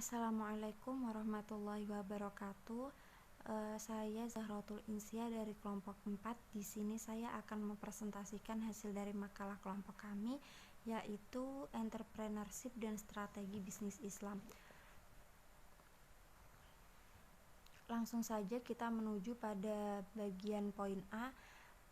Assalamualaikum warahmatullahi wabarakatuh. Saya Zahratul Insya dari kelompok 4. Di sini saya akan mempresentasikan hasil dari makalah kelompok kami, yaitu Entrepreneurship dan Strategi Bisnis Islam. Langsung saja kita menuju pada bagian poin A,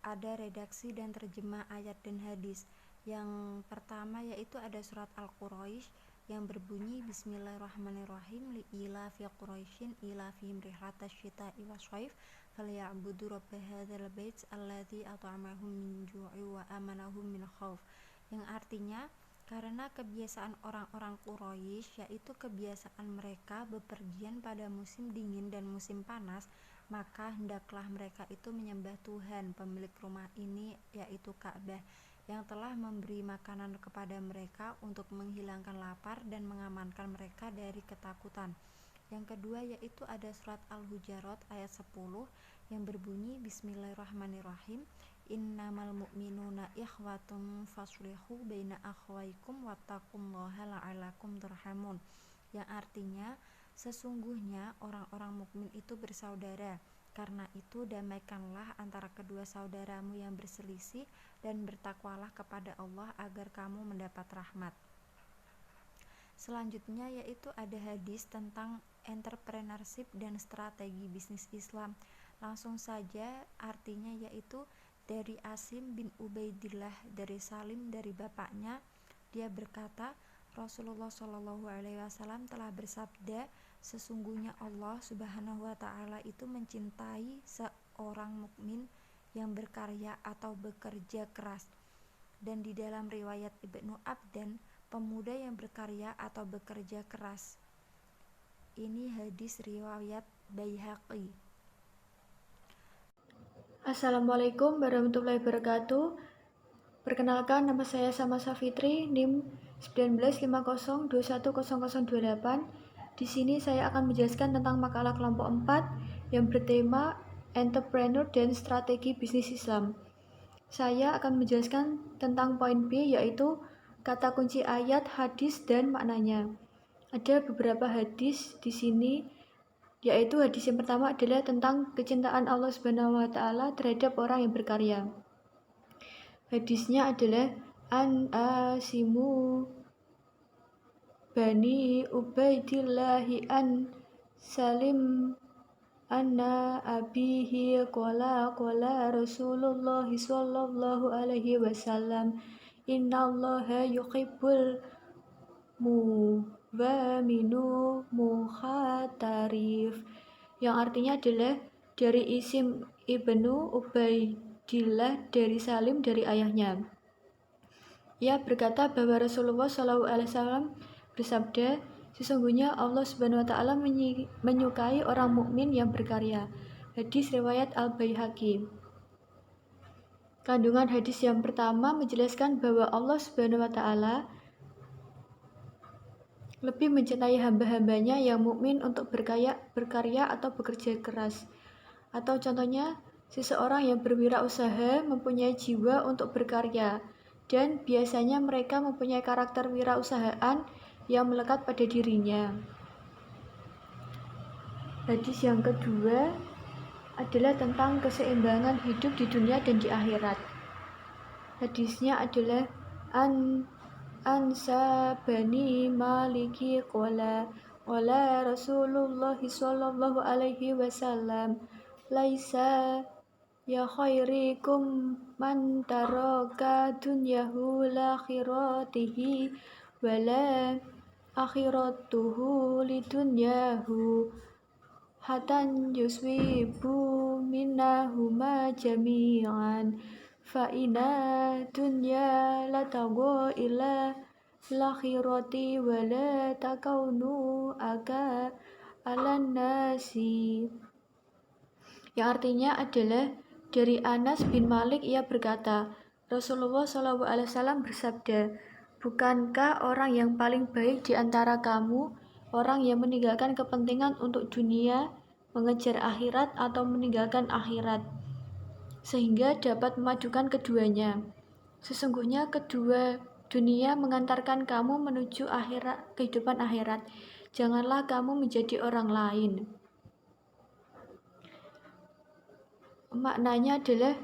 ada redaksi dan terjemah ayat dan hadis. Yang pertama yaitu ada surat Al-Quraisy yang berbunyi Bismillahirrahmanirrahim, li'ila fi Quraisyin ila fihim rihlatas syita'i wasyaif falya'budu rabb hadzal bait alladzi at'amahum min ju'i wa amanahum min khauf, yang artinya karena kebiasaan orang-orang Quraisy, yaitu kebiasaan mereka bepergian pada musim dingin dan musim panas, maka hendaklah mereka itu menyembah Tuhan pemilik rumah ini, yaitu Ka'bah, yang telah memberi makanan kepada mereka untuk menghilangkan lapar dan mengamankan mereka dari ketakutan. Yang kedua yaitu ada surat Al-Hujurat ayat 10 yang berbunyi Bismillahirrahmanirrahim, innamal mu'minuna ikhwatun faslihu baina akhwaikum wattaqullaha la'alakum turhamun, yang artinya sesungguhnya orang-orang mukmin itu bersaudara, karena itu damaikanlah antara kedua saudaramu yang berselisih dan bertakwalah kepada Allah agar kamu mendapat rahmat. Selanjutnya yaitu ada hadis tentang entrepreneurship dan strategi bisnis Islam. Langsung saja artinya yaitu dari Asim bin Ubaidillah dari Salim dari bapaknya, dia berkata Rasulullah SAW telah bersabda, sesungguhnya Allah Subhanahu wa Ta'ala itu mencintai seorang mukmin yang berkarya atau bekerja keras. Dan di dalam riwayat Ibnu Abdan, pemuda yang berkarya atau bekerja keras. Ini hadis riwayat Baihaqi. Assalamualaikum warahmatullahi wabarakatuh. Perkenalkan, nama saya Samasa Fitri, NIM 1950210028. Di sini saya akan menjelaskan tentang makalah kelompok 4 yang bertema Entrepreneur dan Strategi Bisnis Islam. Saya akan menjelaskan tentang poin B, yaitu kata kunci ayat, hadis, dan maknanya. Ada beberapa hadis di sini, yaitu hadis yang pertama adalah tentang kecintaan Allah Subhanahu wa Ta'ala terhadap orang yang berkarya. Hadisnya adalah an asimu bani Ubaidillahi an Salim anna abihi qala Rasulullah sallallahu alaihi wasallam innallaha yuhibbul muwaminu muhatarif, yang artinya adalah dari Isim ibnu Ubaidillah dari Salim dari ayahnya. Ia berkata bahwa Rasulullah SAW bersabda, sesungguhnya Allah Subhanahu wa Ta'ala menyukai orang mukmin yang berkarya. Hadis riwayat Al-Baihaqi. Kandungan hadis yang pertama menjelaskan bahwa Allah Subhanahu wa Ta'ala lebih mencintai hamba-hambanya yang mukmin untuk berkarya atau bekerja keras. Atau contohnya, seseorang yang berwirausaha mempunyai jiwa untuk berkarya, dan biasanya mereka mempunyai karakter wirausahaan yang melekat pada dirinya. Hadis yang kedua adalah tentang keseimbangan hidup di dunia dan di akhirat. Hadisnya adalah Ansa bani maliki qala Rasulullah sallallahu alaihi wasallam laisa ya khairikum man taraka dunyahu la akhiratihi wala akhiratuhu lidunyahu hatan yuswibu minnahuma jami'an fa inna dunya latago ila lakhirati wala takaunu aga alan nasi, yang artinya adalah dari Anas bin Malik, ia berkata Rasulullah SAW bersabda, bukankah orang yang paling baik di antara kamu orang yang meninggalkan kepentingan untuk dunia, mengejar akhirat, atau meninggalkan akhirat, sehingga dapat memajukan keduanya. Sesungguhnya kedua dunia mengantarkan kamu menuju kehidupan akhirat. Janganlah kamu menjadi orang lain. Maknanya adalah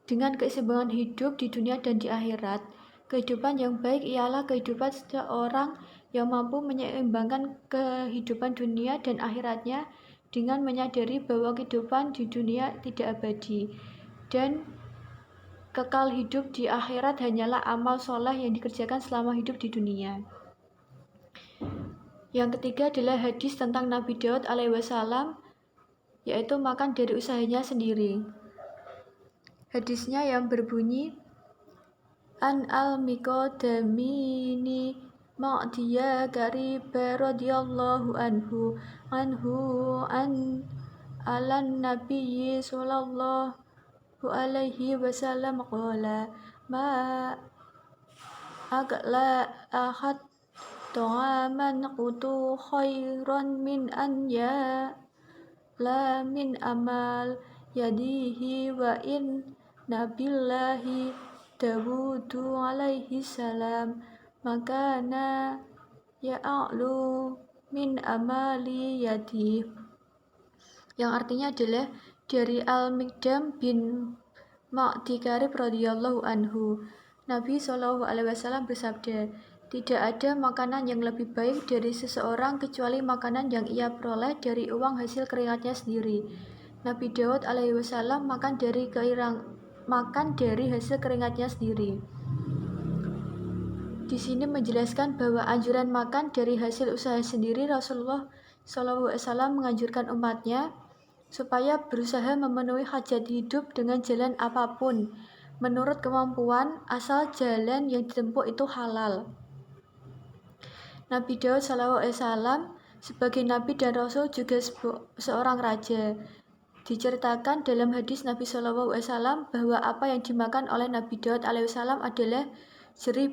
dengan keseimbangan hidup di dunia dan di akhirat. Kehidupan yang baik ialah kehidupan seseorang yang mampu menyeimbangkan kehidupan dunia dan akhiratnya dengan menyadari bahwa kehidupan di dunia tidak abadi dan kekal hidup di akhirat hanyalah amal soleh yang dikerjakan selama hidup di dunia. Yang ketiga adalah hadis tentang Nabi Daud alaihissalam, yaitu makan dari usahanya sendiri. Hadisnya yang berbunyi, An al-Miqdamini Ma'diya Kariba radhiyallahu anhu an alan nabiyyi sallallahu alaihi wasallam qala ma akla ahad ta'aman qutu khairan min an ya la min amal yadihi wa in nabillahi Dawudu alaihi salam makana ya'lu min amali yadi, yang artinya adalah dari Al-Miqdam bin Ma'di Karib radhiyallahu anhu, Nabi SAW bersabda, tidak ada makanan yang lebih baik dari seseorang kecuali makanan yang ia peroleh dari uang hasil keringatnya sendiri. Nabi Daud alaihissalam makan dari hasil keringatnya sendiri. Di sini menjelaskan bahwa anjuran makan dari hasil usaha sendiri. Rasulullah SAW menganjurkan umatnya supaya berusaha memenuhi hajat hidup dengan jalan apapun menurut kemampuan, asal jalan yang ditempuh itu halal. Nabi Daud SAW sebagai nabi dan rasul juga seorang raja. Diceritakan dalam hadis Nabi SAW bahwa apa yang dimakan oleh Nabi Daud alaihissalam adalah jerih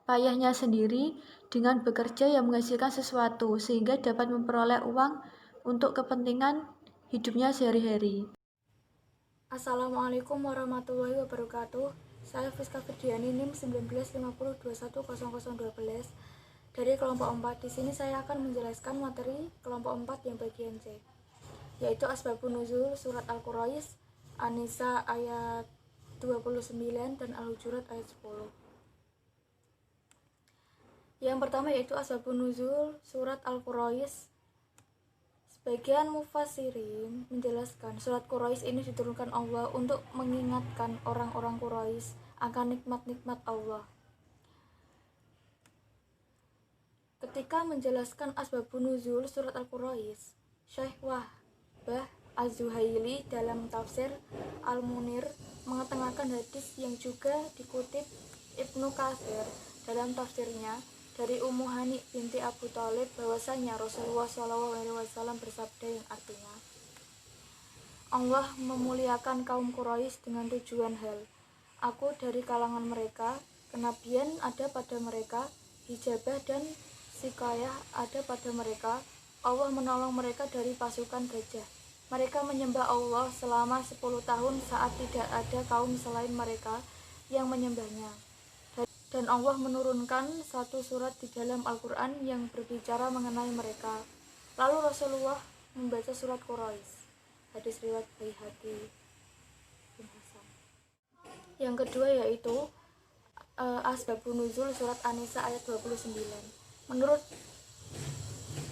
payahnya sendiri dengan bekerja yang menghasilkan sesuatu sehingga dapat memperoleh uang untuk kepentingan hidupnya sehari-hari. Assalamualaikum warahmatullahi wabarakatuh. Saya Fiska Firdiani NIM 1950210012 dari kelompok 4. Di sini saya akan menjelaskan materi kelompok 4 yang bagian C, yaitu Asbabun Nuzul surat Al-Quraish, An-Nisa ayat 29 dan Al-Hujurat ayat 10. Yang pertama yaitu Asbabun Nuzul surat Al-Quraish. Sebagian mufassirin menjelaskan surat Quraisy ini diturunkan Allah untuk mengingatkan orang-orang Quraisy akan nikmat-nikmat Allah. Ketika menjelaskan Asbabun Nuzul surat Al-Quraish, Syekh Wahbah Az-Zuhaili dalam tafsir Al-Munir mengetengahkan hadis yang juga dikutip Ibnu Katsir dalam tafsirnya dari Ummu Hani binti Abu Thalib bahwasanya Rasulullah SAW bersabda yang artinya, Allah memuliakan kaum Quraisy dengan tujuan hal, aku dari kalangan mereka, kenabian ada pada mereka, hijabah dan sikayah ada pada mereka, Allah menolong mereka dari pasukan gajah. Mereka menyembah Allah selama 10 tahun saat tidak ada kaum selain mereka yang menyembahnya. Dan Allah menurunkan satu surat di dalam Al-Quran yang berbicara mengenai mereka. Lalu Rasulullah membaca surat Quraisy. Hadis riwayat Baihaqi bin Hasan. Yang kedua yaitu Asbabun Nuzul surat An-Nisa ayat 29.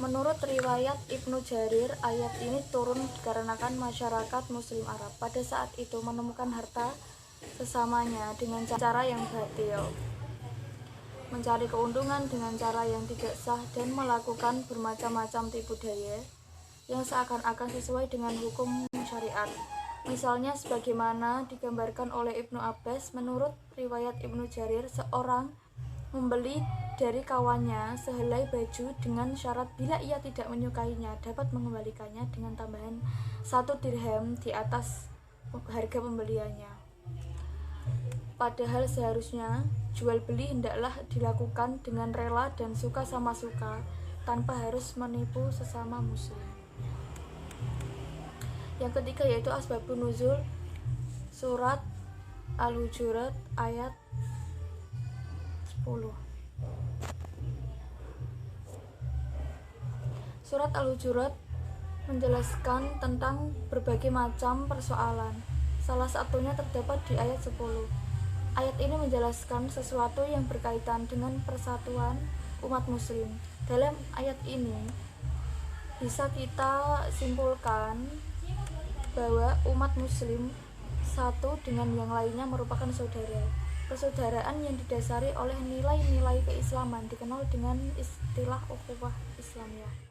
Menurut riwayat Ibnu Jarir, ayat ini turun dikarenakan masyarakat Muslim Arab pada saat itu menemukan harta sesamanya dengan cara yang batil, mencari keuntungan dengan cara yang tidak sah, dan melakukan bermacam-macam tipu daya yang seakan-akan sesuai dengan hukum syariat. Misalnya sebagaimana digambarkan oleh Ibnu Abbas, menurut riwayat Ibnu Jarir, seorang membeli dari kawannya sehelai baju dengan syarat bila ia tidak menyukainya dapat mengembalikannya dengan tambahan 1 dirham di atas harga pembeliannya. Padahal seharusnya jual beli hendaklah dilakukan dengan rela dan suka sama suka, tanpa harus menipu sesama muslim. Yang ketiga yaitu Asbabun Nuzul surat Al-Hujurat ayat 10. Surat Al-Hujurat menjelaskan tentang berbagai macam persoalan. Salah satunya terdapat di ayat 10. Ayat ini menjelaskan sesuatu yang berkaitan dengan persatuan umat muslim. Dalam ayat ini bisa kita simpulkan bahwa umat muslim satu dengan yang lainnya merupakan saudara. Persaudaraan yang didasari oleh nilai-nilai keislaman dikenal dengan istilah ukhuwah Islamiyah.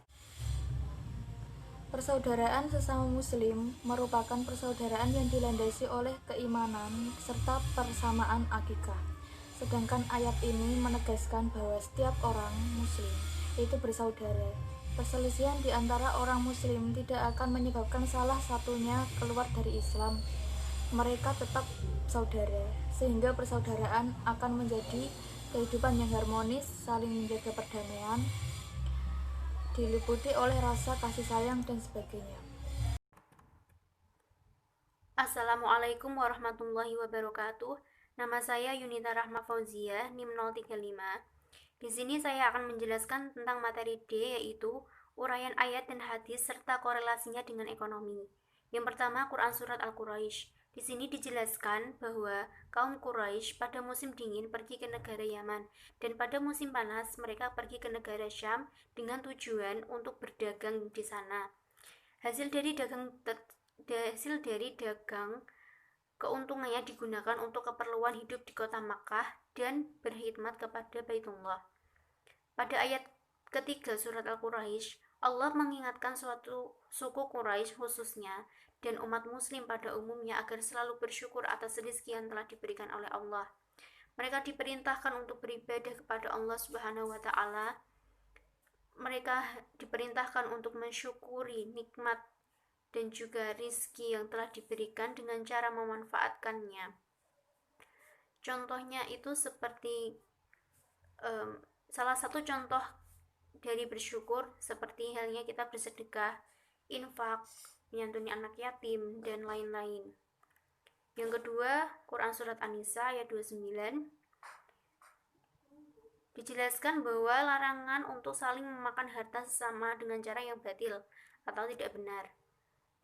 Persaudaraan sesama muslim merupakan persaudaraan yang dilandasi oleh keimanan serta persamaan akidah. Sedangkan ayat ini menegaskan bahwa setiap orang muslim itu bersaudara. Perselisihan di antara orang muslim tidak akan menyebabkan salah satunya keluar dari Islam. Mereka tetap saudara, sehingga persaudaraan akan menjadi kehidupan yang harmonis, saling menjaga perdamaian, diliputi oleh rasa kasih sayang dan sebagainya. Assalamualaikum warahmatullahi wabarakatuh. Nama saya Yunita Rahma Fauzia, NIM 035. Di sini saya akan menjelaskan tentang materi D, yaitu uraian ayat dan hadis serta korelasinya dengan ekonomi. Yang pertama, Quran Surat Al-Quraisy. Di sini dijelaskan bahwa kaum Quraisy pada musim dingin pergi ke negara Yaman, dan pada musim panas mereka pergi ke negara Syam dengan tujuan untuk berdagang di sana. Hasil dari dagang keuntungannya digunakan untuk keperluan hidup di kota Makkah dan berkhidmat kepada Baitullah. Pada ayat ketiga surat Al-Quraisy, Allah mengingatkan suatu suku Quraisy khususnya dan umat muslim pada umumnya agar selalu bersyukur atas rezeki yang telah diberikan oleh Allah. Mereka diperintahkan untuk beribadah kepada Allah Subhanahu wa taala. Mereka diperintahkan untuk mensyukuri nikmat dan juga rizki yang telah diberikan dengan cara memanfaatkannya. Contohnya itu seperti salah satu contoh dari bersyukur seperti halnya kita bersedekah, infak, menyantuni anak yatim, dan lain-lain. Yang kedua, Quran Surat An-Nisa ayat 29 dijelaskan bahwa larangan untuk saling memakan harta sesama dengan cara yang batil atau tidak benar.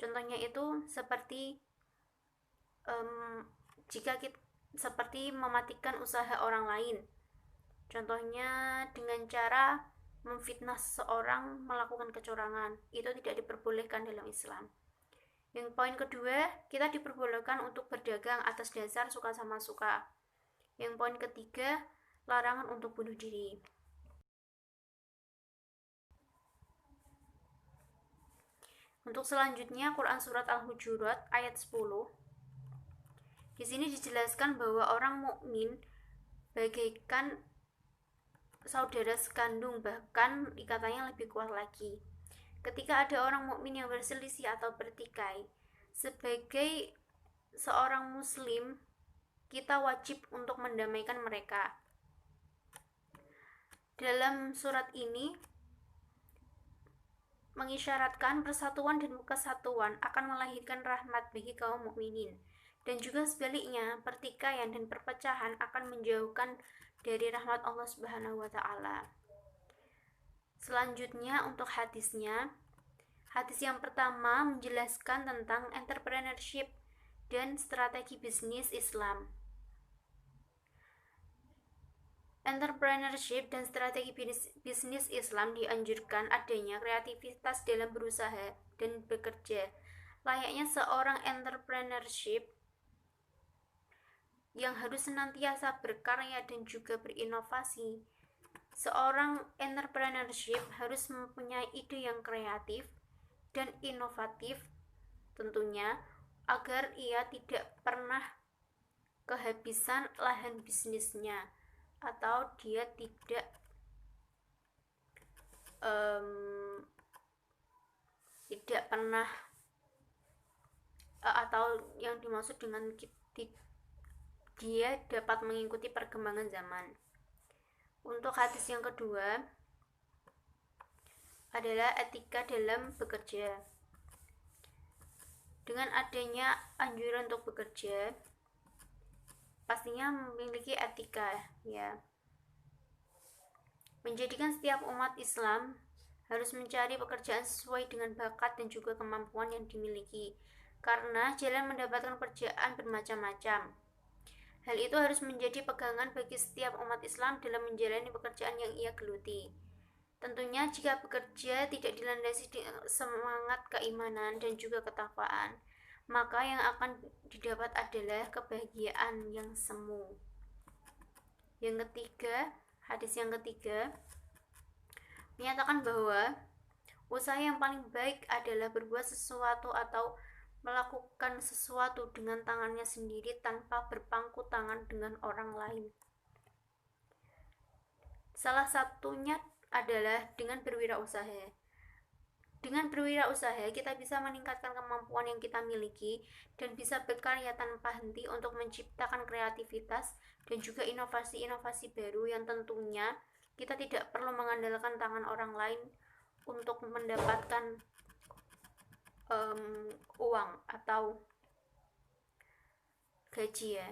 Contohnya itu seperti seperti mematikan usaha orang lain. Contohnya dengan cara memfitnah seseorang melakukan kecurangan, itu tidak diperbolehkan dalam Islam. Yang poin kedua, kita diperbolehkan untuk berdagang atas dasar suka sama suka. Yang poin ketiga, larangan untuk bunuh diri. Untuk selanjutnya, Quran Surat Al-Hujurat ayat 10. Di sini dijelaskan bahwa orang mukmin bagaikan saudara sekandung, bahkan ikatannya lebih kuat lagi. Ketika ada orang mukmin yang berselisih atau bertikai, sebagai seorang muslim, kita wajib untuk mendamaikan mereka. Dalam surat ini mengisyaratkan persatuan dan kesatuan akan melahirkan rahmat bagi kaum mukminin, dan juga sebaliknya, pertikaian dan perpecahan akan menjauhkan dari rahmat Allah Subhanahu wa taala. Selanjutnya untuk hadisnya, hadis yang pertama menjelaskan tentang entrepreneurship dan strategi bisnis Islam. Entrepreneurship dan strategi bisnis Islam dianjurkan adanya kreativitas dalam berusaha dan bekerja. Layaknya seorang entrepreneurship yang harus senantiasa berkarya dan juga berinovasi. Seorang entrepreneurship harus mempunyai ide yang kreatif dan inovatif tentunya, agar ia tidak pernah kehabisan lahan bisnisnya atau dia tidak pernah atau yang dimaksud dengan dia dapat mengikuti perkembangan zaman. Untuk hadis yang kedua adalah etika dalam bekerja. Dengan adanya anjuran untuk bekerja, pastinya memiliki etika, ya. Menjadikan setiap umat Islam harus mencari pekerjaan sesuai dengan bakat dan juga kemampuan yang dimiliki, karena jalan mendapatkan pekerjaan bermacam-macam. Hal itu harus menjadi pegangan bagi setiap umat Islam dalam menjalani pekerjaan yang ia geluti. Tentunya jika bekerja tidak dilandasi dengan semangat keimanan dan juga ketakwaan, maka yang akan didapat adalah kebahagiaan yang semu. Yang ketiga, hadis yang ketiga menyatakan bahwa usaha yang paling baik adalah berbuat sesuatu atau melakukan sesuatu dengan tangannya sendiri tanpa berpangku tangan dengan orang lain. Salah satunya adalah dengan berwirausaha. Dengan berwirausaha, kita bisa meningkatkan kemampuan yang kita miliki dan bisa berkarya tanpa henti untuk menciptakan kreativitas dan juga inovasi-inovasi baru yang tentunya kita tidak perlu mengandalkan tangan orang lain untuk mendapatkan uang atau gaji ya.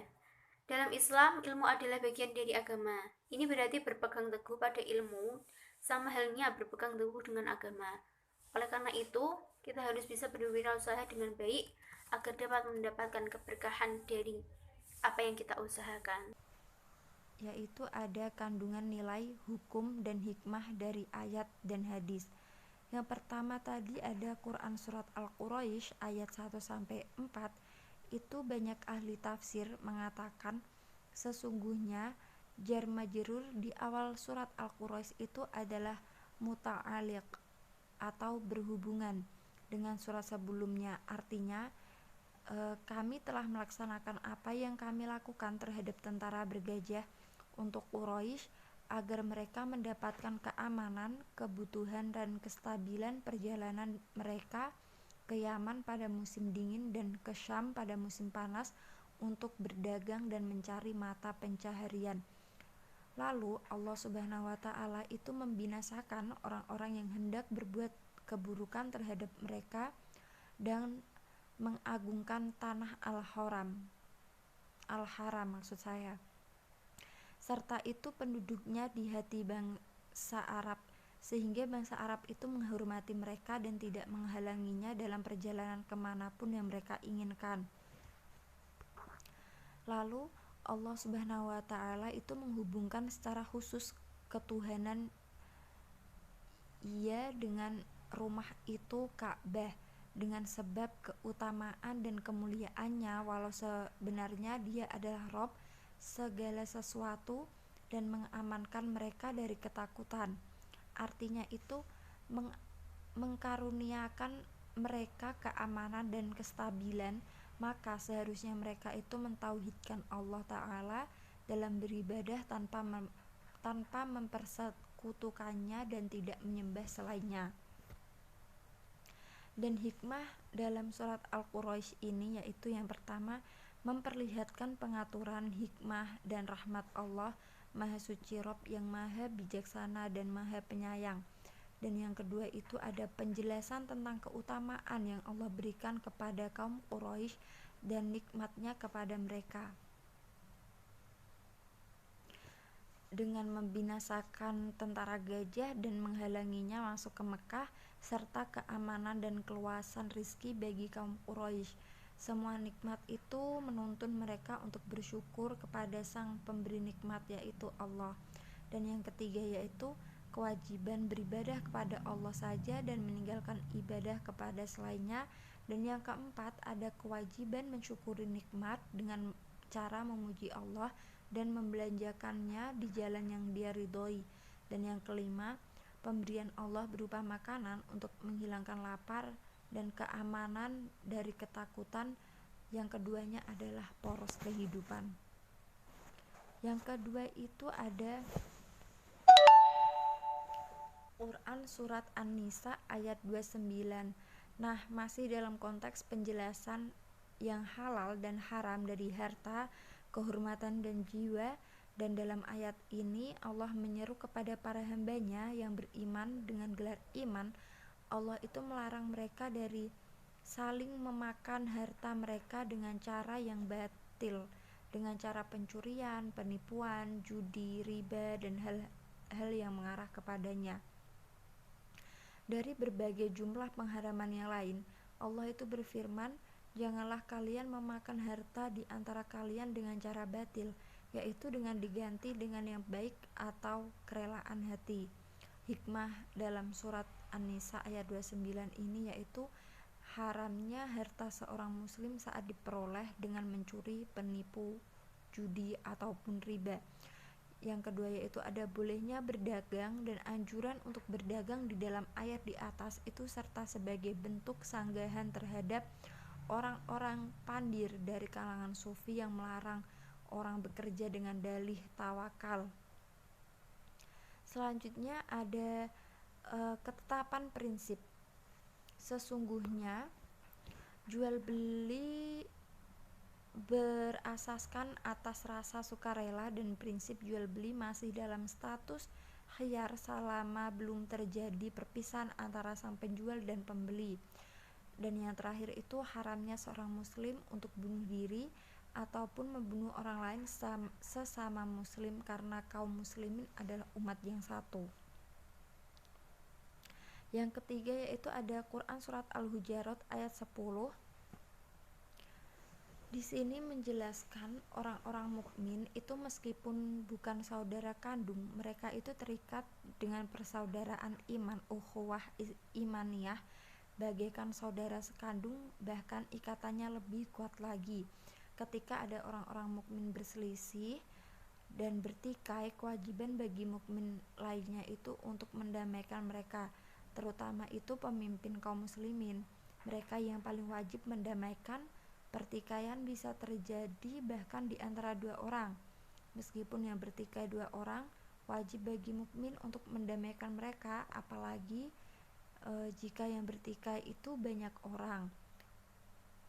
Dalam Islam, ilmu adalah bagian dari agama. Ini berarti berpegang teguh pada ilmu, sama halnya berpegang teguh dengan agama. Oleh karena itu, kita harus bisa berwirausaha dengan baik agar dapat mendapatkan keberkahan dari apa yang kita usahakan. Yaitu ada kandungan nilai hukum dan hikmah dari ayat dan hadis. Yang pertama tadi ada Quran surat Al-Quraisy ayat 1-4. Itu banyak ahli tafsir mengatakan sesungguhnya jar majrur di awal surat Al-Quraisy itu adalah muta'alliq atau berhubungan dengan surat sebelumnya. Artinya kami telah melaksanakan apa yang kami lakukan terhadap tentara bergajah untuk Quraisy agar mereka mendapatkan keamanan, kebutuhan dan kestabilan perjalanan mereka ke Yaman pada musim dingin dan ke Syam pada musim panas untuk berdagang dan mencari mata pencaharian. Lalu Allah Subhanahu wa taala itu membinasakan orang-orang yang hendak berbuat keburukan terhadap mereka dan mengagungkan tanah Al-Haram maksud saya. Serta itu penduduknya di hati bangsa Arab, sehingga bangsa Arab itu menghormati mereka dan tidak menghalanginya dalam perjalanan kemanapun yang mereka inginkan. Lalu Allah Subhanahu wa taala itu menghubungkan secara khusus ketuhanan ia dengan rumah itu Ka'bah dengan sebab keutamaan dan kemuliaannya, walau sebenarnya dia adalah Rabb segala sesuatu dan mengamankan mereka dari ketakutan. Artinya itu mengkaruniakan mereka keamanan dan kestabilan, maka seharusnya mereka itu mentauhidkan Allah Ta'ala dalam beribadah tanpa mempersekutukannya dan tidak menyembah selainnya. Dan hikmah dalam surat Al-Quraisy ini yaitu yang pertama, memperlihatkan pengaturan hikmah dan rahmat Allah Maha Suci Rabb yang Maha Bijaksana dan Maha Penyayang. Dan yang kedua itu ada penjelasan tentang keutamaan yang Allah berikan kepada kaum Quraisy dan nikmatnya kepada mereka dengan membinasakan tentara gajah dan menghalanginya masuk ke Mekah, serta keamanan dan keluasan rizki bagi kaum Quraisy. Semua nikmat itu menuntun mereka untuk bersyukur kepada sang pemberi nikmat yaitu Allah. Dan yang ketiga yaitu kewajiban beribadah kepada Allah saja dan meninggalkan ibadah kepada selainnya. Dan yang keempat ada kewajiban mensyukuri nikmat dengan cara memuji Allah dan membelanjakannya di jalan yang dia ridhoi. Dan yang kelima, pemberian Allah berupa makanan untuk menghilangkan lapar dan keamanan dari ketakutan. Yang keduanya adalah poros kehidupan. Yang kedua itu ada Quran surat An-Nisa ayat 29. Nah, masih dalam konteks penjelasan yang halal dan haram dari harta, kehormatan dan jiwa. Dan dalam ayat ini Allah menyeru kepada para hambanya yang beriman dengan gelar iman. Allah itu melarang mereka dari saling memakan harta mereka dengan cara yang batil, dengan cara pencurian, penipuan, judi, riba dan hal-hal yang mengarah kepadanya. Dari berbagai jumlah pengharaman yang lain, Allah itu berfirman, "Janganlah kalian memakan harta di antara kalian dengan cara batil, yaitu dengan diganti dengan yang baik atau kerelaan hati." Hikmah dalam surat An-Nisa ayat 29 ini yaitu haramnya harta seorang muslim saat diperoleh dengan mencuri, penipu, judi, ataupun riba. Yang kedua yaitu ada bolehnya berdagang dan anjuran untuk berdagang di dalam ayat di atas itu serta sebagai bentuk sanggahan terhadap orang-orang pandir dari kalangan sufi yang melarang orang bekerja dengan dalih tawakal. Selanjutnya ada ketetapan prinsip. Sesungguhnya jual beli berasaskan atas rasa sukarela dan prinsip jual beli masih dalam status khiyar selama belum terjadi perpisahan antara sang penjual dan pembeli. Dan yang terakhir itu haramnya seorang muslim untuk bunuh diri ataupun membunuh orang lain sesama muslim karena kaum muslimin adalah umat yang satu. Yang ketiga yaitu ada Quran surat Al-Hujurat ayat 10. Di sini menjelaskan orang-orang mukmin itu meskipun bukan saudara kandung, mereka itu terikat dengan persaudaraan iman, ukhuwah imaniyah, bagaikan saudara sekandung, bahkan ikatannya lebih kuat lagi. Ketika ada orang-orang mukmin berselisih dan bertikai, kewajiban bagi mukmin lainnya itu untuk mendamaikan mereka, terutama itu pemimpin kaum muslimin. Mereka yang paling wajib mendamaikan. Pertikaian bisa terjadi bahkan di antara dua orang. Meskipun yang bertikai dua orang, wajib bagi mukmin untuk mendamaikan mereka, apalagi jika yang bertikai itu banyak orang.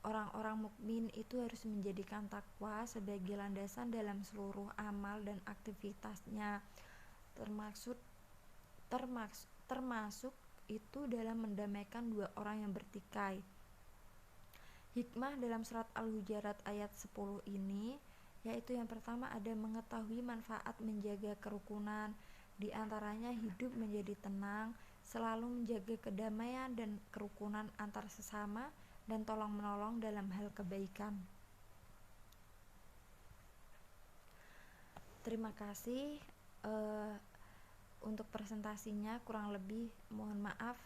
Orang-orang mukmin itu harus menjadikan takwa sebagai landasan dalam seluruh amal dan aktivitasnya, termasuk itu dalam mendamaikan dua orang yang bertikai. Hikmah dalam surat Al-Hujurat ayat 10 ini yaitu yang pertama ada mengetahui manfaat menjaga kerukunan, di antaranya hidup menjadi tenang, selalu menjaga kedamaian dan kerukunan antar sesama, dan tolong-menolong dalam hal kebaikan. Terima kasih untuk presentasinya, kurang lebih mohon maaf.